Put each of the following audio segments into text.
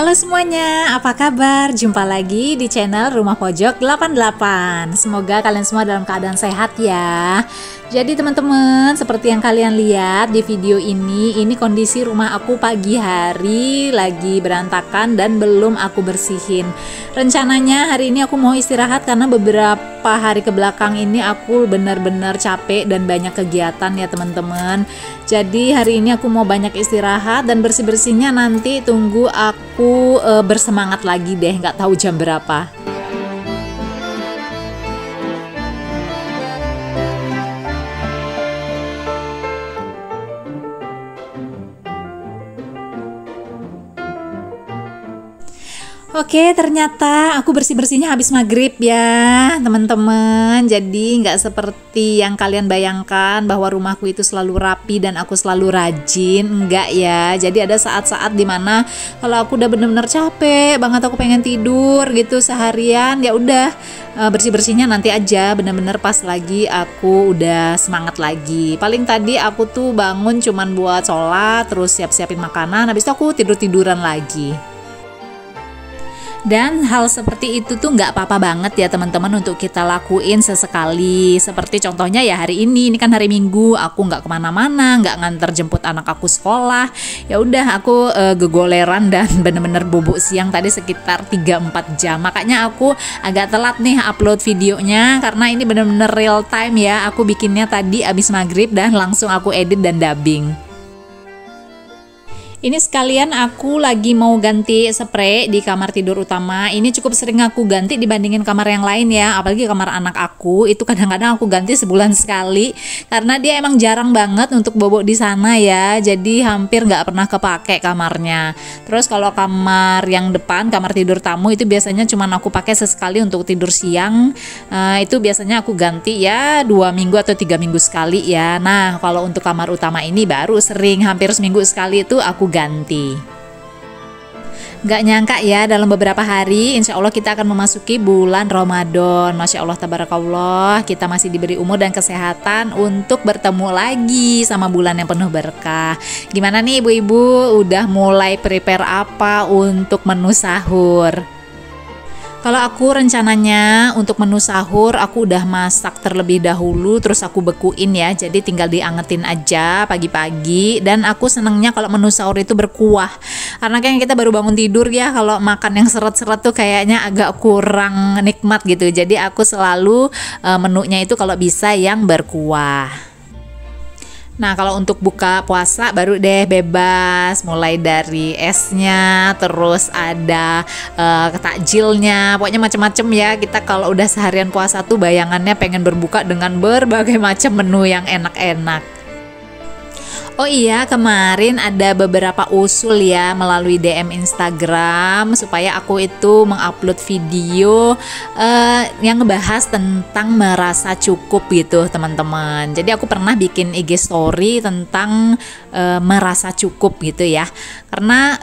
Halo semuanya, apa kabar? Jumpa lagi di channel Rumah Pojok 88. Semoga kalian semua dalam keadaan sehat ya. Jadi teman-teman, seperti yang kalian lihat di video ini kondisi rumah aku pagi hari lagi berantakan dan belum aku bersihin. Rencananya hari ini aku mau istirahat karena beberapa hari ke belakang ini aku benar-benar capek dan banyak kegiatan ya teman-teman. Jadi hari ini aku mau banyak istirahat dan bersih-bersihnya nanti tunggu aku bersemangat lagi deh, nggak tahu jam berapa. Oke, ternyata aku bersih-bersihnya habis maghrib ya teman-teman. Jadi nggak seperti yang kalian bayangkan bahwa rumahku itu selalu rapi dan aku selalu rajin. Enggak ya, jadi ada saat-saat dimana kalau aku udah bener-bener capek banget, aku pengen tidur gitu seharian, ya udah bersih-bersihnya nanti aja, bener-bener pas lagi aku udah semangat lagi. Paling tadi aku tuh bangun cuman buat sholat, terus siap-siapin makanan, habis itu aku tidur-tiduran lagi. Dan hal seperti itu tuh nggak apa-apa banget ya teman-teman untuk kita lakuin sesekali. Seperti contohnya ya hari ini kan hari Minggu, aku nggak kemana-mana, nggak nganter jemput anak aku sekolah. Ya udah aku gegoleran dan bener-bener bubuk siang tadi sekitar 3-4 jam. Makanya aku agak telat nih upload videonya karena ini bener-bener real time ya. Aku bikinnya tadi abis maghrib dan langsung aku edit dan dubbing. Ini sekalian aku lagi mau ganti spray di kamar tidur utama. Ini cukup sering aku ganti dibandingin kamar yang lain ya. Apalagi kamar anak aku, itu kadang-kadang aku ganti sebulan sekali. Karena dia emang jarang banget untuk bobok di sana ya. Jadi hampir nggak pernah kepake kamarnya. Terus kalau kamar yang depan, kamar tidur tamu itu biasanya cuma aku pakai sesekali untuk tidur siang. Itu biasanya aku ganti ya 2 minggu atau 3 minggu sekali ya. Nah kalau untuk kamar utama ini baru sering, hampir seminggu sekali itu aku ganti. Gak nyangka ya dalam beberapa hari insya Allah kita akan memasuki bulan Ramadan. Masya Allah tabarakallah, kita masih diberi umur dan kesehatan untuk bertemu lagi sama bulan yang penuh berkah. Gimana nih ibu-ibu, udah mulai prepare apa untuk menu sahur? Kalau aku rencananya untuk menu sahur aku udah masak terlebih dahulu, terus aku bekuin ya, jadi tinggal diangetin aja pagi-pagi. Dan aku senengnya kalau menu sahur itu berkuah, karena kan kita baru bangun tidur ya, kalau makan yang seret-seret tuh kayaknya agak kurang nikmat gitu. Jadi aku selalu menunya itu kalau bisa yang berkuah. Nah kalau untuk buka puasa baru deh bebas, mulai dari esnya, terus ada takjilnya, pokoknya macam-macam ya. Kita kalau udah seharian puasa tuh bayangannya pengen berbuka dengan berbagai macam menu yang enak-enak. Oh iya, kemarin ada beberapa usul ya melalui DM Instagram supaya aku itu mengupload video yang ngebahas tentang merasa cukup gitu teman-teman. Jadi aku pernah bikin IG story tentang merasa cukup gitu ya. Karena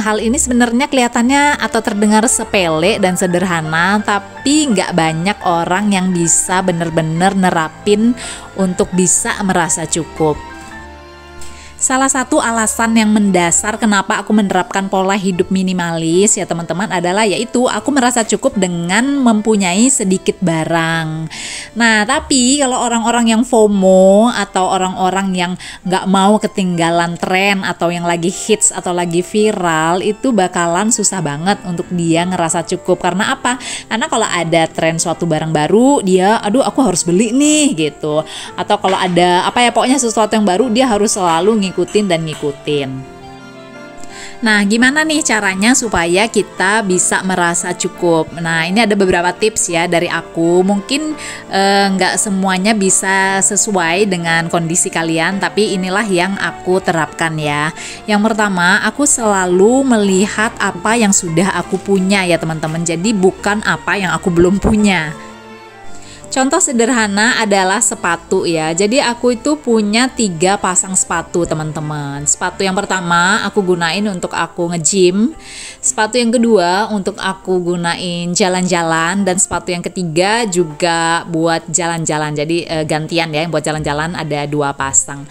hal ini sebenarnya kelihatannya atau terdengar sepele dan sederhana, tapi nggak banyak orang yang bisa bener-bener nerapin untuk bisa merasa cukup. Salah satu alasan yang mendasar kenapa aku menerapkan pola hidup minimalis ya teman-teman adalah yaitu aku merasa cukup dengan mempunyai sedikit barang. Nah tapi kalau orang-orang yang FOMO atau orang-orang yang nggak mau ketinggalan tren atau yang lagi hits atau lagi viral, itu bakalan susah banget untuk dia ngerasa cukup. Karena apa? Karena kalau ada tren suatu barang baru, dia aduh aku harus beli nih gitu. Atau kalau ada apa ya, pokoknya sesuatu yang baru dia harus selalu ngikutin. Nah, gimana nih caranya supaya kita bisa merasa cukup? Nah, ini ada beberapa tips ya dari aku. Mungkin nggak semuanya bisa sesuai dengan kondisi kalian, tapi inilah yang aku terapkan ya. Yang pertama, aku selalu melihat apa yang sudah aku punya ya teman-teman. Jadi bukan apa yang aku belum punya. Contoh sederhana adalah sepatu ya. Jadi aku itu punya 3 pasang sepatu teman-teman. Sepatu yang pertama aku gunain untuk aku nge-gym. Sepatu yang kedua untuk aku gunain jalan-jalan. Dan sepatu yang ketiga juga buat jalan-jalan. Jadi gantian ya, yang buat jalan-jalan ada 2 pasang.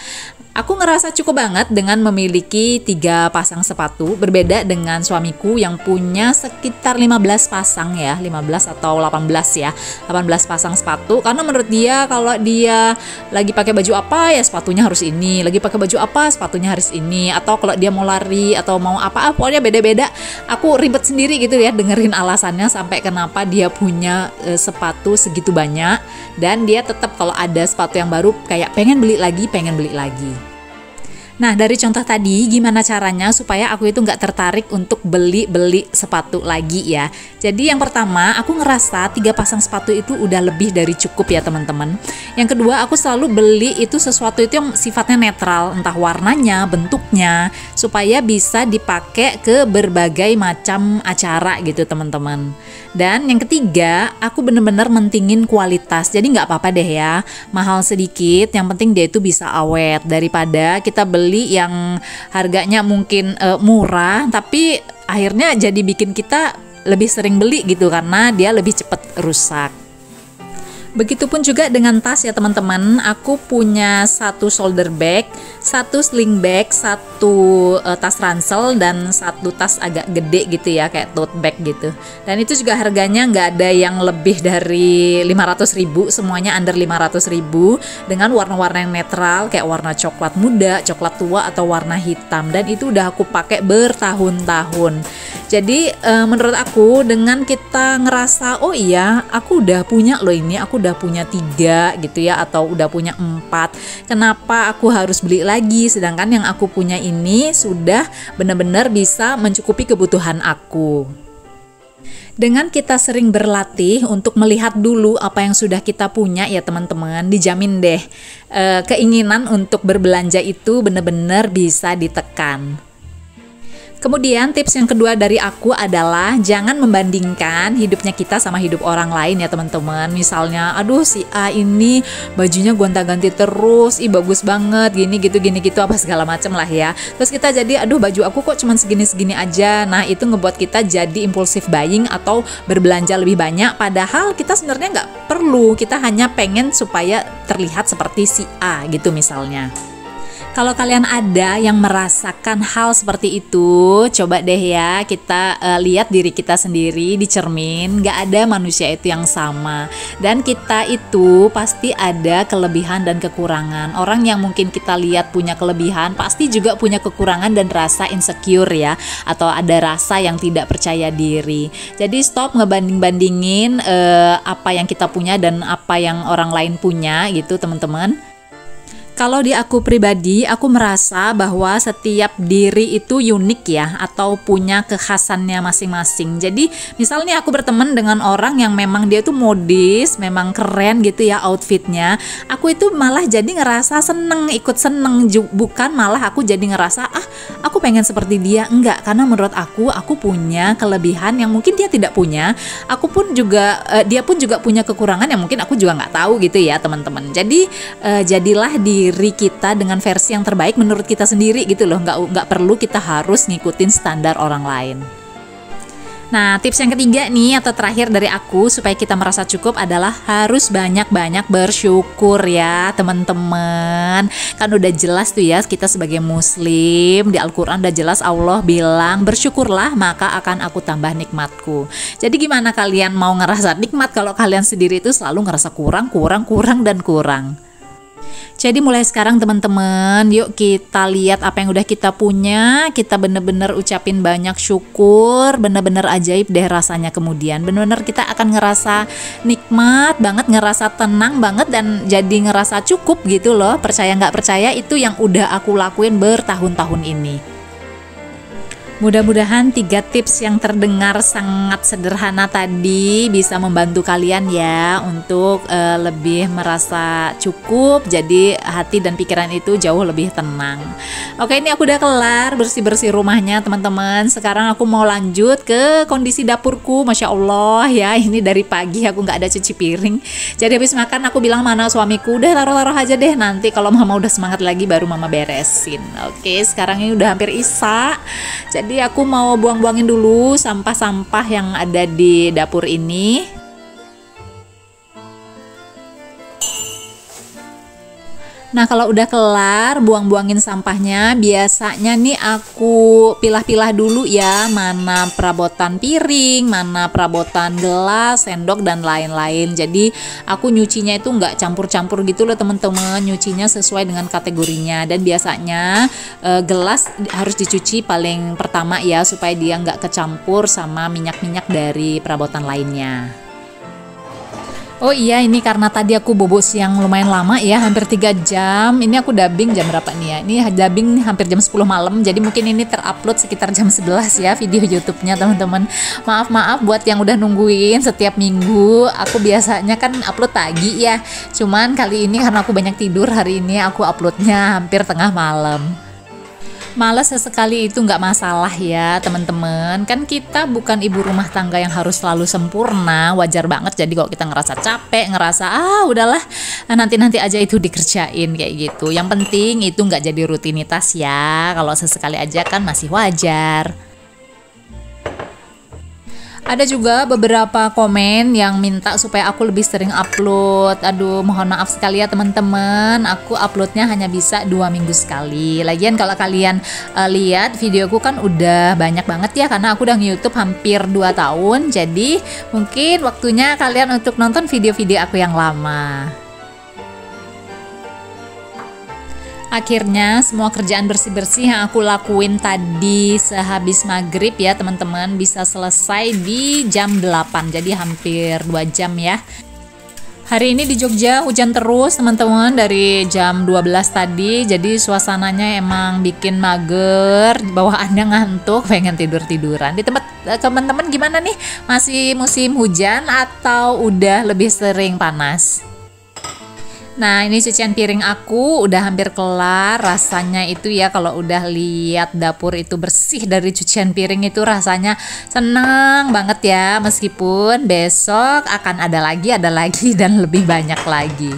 Aku ngerasa cukup banget dengan memiliki 3 pasang sepatu, berbeda dengan suamiku yang punya sekitar 15 pasang ya, 15 atau 18 ya, 18 pasang sepatu. Karena menurut dia kalau dia lagi pakai baju apa ya sepatunya harus ini, lagi pakai baju apa sepatunya harus ini, atau kalau dia mau lari atau mau apa, pokoknya beda-beda. Aku ribet sendiri gitu ya dengerin alasannya sampai kenapa dia punya sepatu segitu banyak, dan dia tetap kalau ada sepatu yang baru kayak pengen beli lagi. Nah, dari contoh tadi, gimana caranya supaya aku itu nggak tertarik untuk beli sepatu lagi ya. Jadi yang pertama, aku ngerasa 3 pasang sepatu itu udah lebih dari cukup ya teman-teman. Yang kedua, aku selalu beli itu sesuatu itu yang sifatnya netral, entah warnanya, bentuknya, supaya bisa dipakai ke berbagai macam acara gitu teman-teman. Dan yang ketiga, aku bener-bener mentingin kualitas. Jadi nggak apa-apa deh ya, mahal sedikit, yang penting dia itu bisa awet, daripada kita beli yang harganya mungkin murah tapi akhirnya jadi bikin kita lebih sering beli gitu karena dia lebih cepat rusak. Begitupun juga dengan tas ya teman-teman. Aku punya 1 shoulder bag, 1 sling bag, 1 tas ransel, dan 1 tas agak gede gitu ya, kayak tote bag gitu. Dan itu juga harganya nggak ada yang lebih dari 500.000, semuanya under 500.000, dengan warna-warna yang netral kayak warna coklat muda, coklat tua, atau warna hitam. Dan itu udah aku pakai bertahun-tahun. Jadi menurut aku dengan kita ngerasa oh iya aku udah punya loh ini, aku udah punya 3 gitu ya, atau udah punya 4, kenapa aku harus beli lagi, sedangkan yang aku punya ini sudah benar-benar bisa mencukupi kebutuhan aku. Dengan kita sering berlatih untuk melihat dulu apa yang sudah kita punya ya teman-teman, dijamin deh keinginan untuk berbelanja itu benar-benar bisa ditekan. Kemudian tips yang kedua dari aku adalah jangan membandingkan hidupnya kita sama hidup orang lain ya teman-teman. Misalnya, aduh si A ini bajunya gonta-ganti terus, ih bagus banget, gini gitu apa segala macem lah ya. Terus kita jadi, aduh baju aku kok cuman segini-segini aja. Nah itu ngebuat kita jadi impulsive buying atau berbelanja lebih banyak. Padahal kita sebenarnya nggak perlu, kita hanya pengen supaya terlihat seperti si A gitu misalnya. Kalau kalian ada yang merasakan hal seperti itu, coba deh ya kita lihat diri kita sendiri di cermin. Gak ada manusia itu yang sama, dan kita itu pasti ada kelebihan dan kekurangan. Orang yang mungkin kita lihat punya kelebihan pasti juga punya kekurangan dan rasa insecure ya, atau ada rasa yang tidak percaya diri. Jadi stop ngebanding-bandingin apa yang kita punya dan apa yang orang lain punya gitu teman-teman. Kalau di aku pribadi, aku merasa bahwa setiap diri itu unik ya, atau punya kekhasannya masing-masing. Jadi misalnya aku berteman dengan orang yang memang dia tuh modis, memang keren gitu ya outfitnya, aku itu malah jadi ngerasa seneng, ikut seneng, bukan malah aku jadi ngerasa aku pengen seperti dia. Enggak, karena menurut aku punya kelebihan yang mungkin dia tidak punya. Aku pun juga, dia pun juga punya kekurangan yang mungkin aku juga nggak tahu gitu ya teman-teman. Jadi jadilah diri kita dengan versi yang terbaik menurut kita sendiri gitu loh, nggak perlu kita harus ngikutin standar orang lain. Nah, tips yang ketiga nih atau terakhir dari aku supaya kita merasa cukup adalah harus banyak-banyak bersyukur ya teman-teman. Kan udah jelas tuh ya, kita sebagai muslim di Al-Quran udah jelas Allah bilang bersyukurlah maka akan aku tambah nikmatku. Jadi gimana kalian mau ngerasa nikmat kalau kalian sendiri itu selalu ngerasa kurang dan kurang. Jadi mulai sekarang teman-teman, yuk kita lihat apa yang udah kita punya, kita bener-bener ucapin banyak syukur, bener-bener ajaib deh rasanya kemudian. Bener-bener kita akan ngerasa nikmat banget, ngerasa tenang banget, dan jadi ngerasa cukup gitu loh. Percaya nggak percaya, itu yang udah aku lakuin bertahun-tahun ini. Mudah-mudahan 3 tips yang terdengar sangat sederhana tadi bisa membantu kalian ya untuk lebih merasa cukup, jadi hati dan pikiran itu jauh lebih tenang. Oke, ini aku udah kelar bersih-bersih rumahnya teman-teman. Sekarang aku mau lanjut ke kondisi dapurku. Masya Allah ya, ini dari pagi aku nggak ada cuci piring. Jadi habis makan aku bilang mana suamiku, udah taruh-taruh aja deh, nanti kalau mama udah semangat lagi baru mama beresin. Oke, sekarang ini udah hampir isya. Jadi aku mau buang-buangin dulu sampah-sampah yang ada di dapur ini. Nah, kalau udah kelar buang-buangin sampahnya, biasanya nih aku pilah-pilah dulu ya, mana perabotan piring, mana perabotan gelas, sendok, dan lain-lain. Jadi aku nyucinya itu nggak campur-campur gitu loh teman-teman, nyucinya sesuai dengan kategorinya. Dan biasanya gelas harus dicuci paling pertama ya, supaya dia nggak kecampur sama minyak-minyak dari perabotan lainnya. Oh iya, ini karena tadi aku bobo siang lumayan lama ya, hampir 3 jam. Ini aku dubbing jam berapa nih ya? Ini dubbing hampir jam 10 malam. Jadi mungkin ini terupload sekitar jam 11 ya video YouTube-nya teman-teman. Maaf buat yang udah nungguin setiap minggu. Aku biasanya kan upload pagi ya. Cuman kali ini karena aku banyak tidur, hari ini aku uploadnya hampir tengah malam. Males sesekali itu nggak masalah ya teman-teman, kan kita bukan ibu rumah tangga yang harus selalu sempurna, wajar banget. Jadi kalau kita ngerasa capek, ngerasa udahlah nanti aja itu dikerjain kayak gitu. Yang penting itu nggak jadi rutinitas ya, kalau sesekali aja kan masih wajar. Ada juga beberapa komen yang minta supaya aku lebih sering upload. Aduh, mohon maaf sekali ya teman-teman, aku uploadnya hanya bisa 2 minggu sekali. Lagian kalau kalian lihat videoku kan udah banyak banget ya, karena aku udah nge-YouTube hampir 2 tahun. Jadi mungkin waktunya kalian untuk nonton video-video aku yang lama. Akhirnya semua kerjaan bersih-bersih yang aku lakuin tadi sehabis maghrib ya teman-teman bisa selesai di jam 8, jadi hampir 2 jam ya. Hari ini di Jogja hujan terus teman-teman dari jam 12 tadi, jadi suasananya emang bikin mager, bawaannya ngantuk, pengen tidur-tiduran. Di tempat teman-teman gimana nih? Masih musim hujan atau udah lebih sering panas? Nah, ini cucian piring aku udah hampir kelar. Rasanya itu ya kalau udah lihat dapur itu bersih dari cucian piring itu rasanya seneng banget ya. Meskipun besok akan ada lagi dan lebih banyak lagi.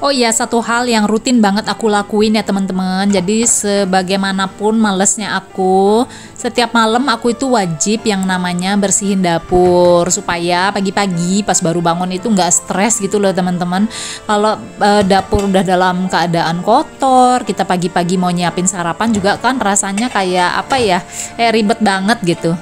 Oh iya, satu hal yang rutin banget aku lakuin ya teman-teman. Jadi sebagaimanapun malesnya aku, setiap malam aku itu wajib yang namanya bersihin dapur, supaya pagi-pagi pas baru bangun itu nggak stres gitu loh teman-teman. Kalau dapur udah dalam keadaan kotor, kita pagi-pagi mau nyiapin sarapan juga kan rasanya kayak apa ya, ribet banget gitu.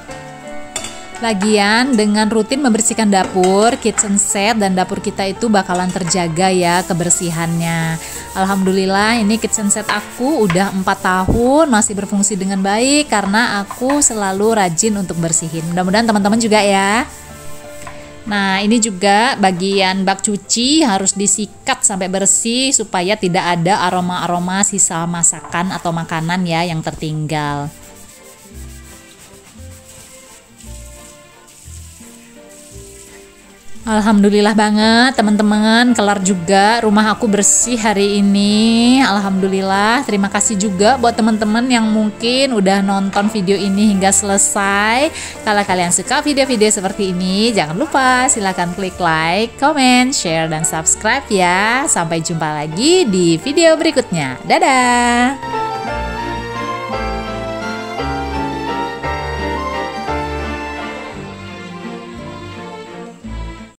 Lagian dengan rutin membersihkan dapur, kitchen set, dan dapur kita itu bakalan terjaga ya kebersihannya. Alhamdulillah ini kitchen set aku udah 4 tahun masih berfungsi dengan baik karena aku selalu rajin untuk bersihin. Mudah-mudahan teman-teman juga ya. Nah, ini juga bagian bak cuci harus disikat sampai bersih supaya tidak ada aroma-aroma sisa masakan atau makanan ya yang tertinggal. Alhamdulillah banget teman-teman, kelar juga rumah aku bersih hari ini. Alhamdulillah, terima kasih juga buat teman-teman yang mungkin udah nonton video ini hingga selesai. Kalau kalian suka video-video seperti ini, jangan lupa silahkan klik like, comment, share, dan subscribe ya. Sampai jumpa lagi di video berikutnya. Dadah!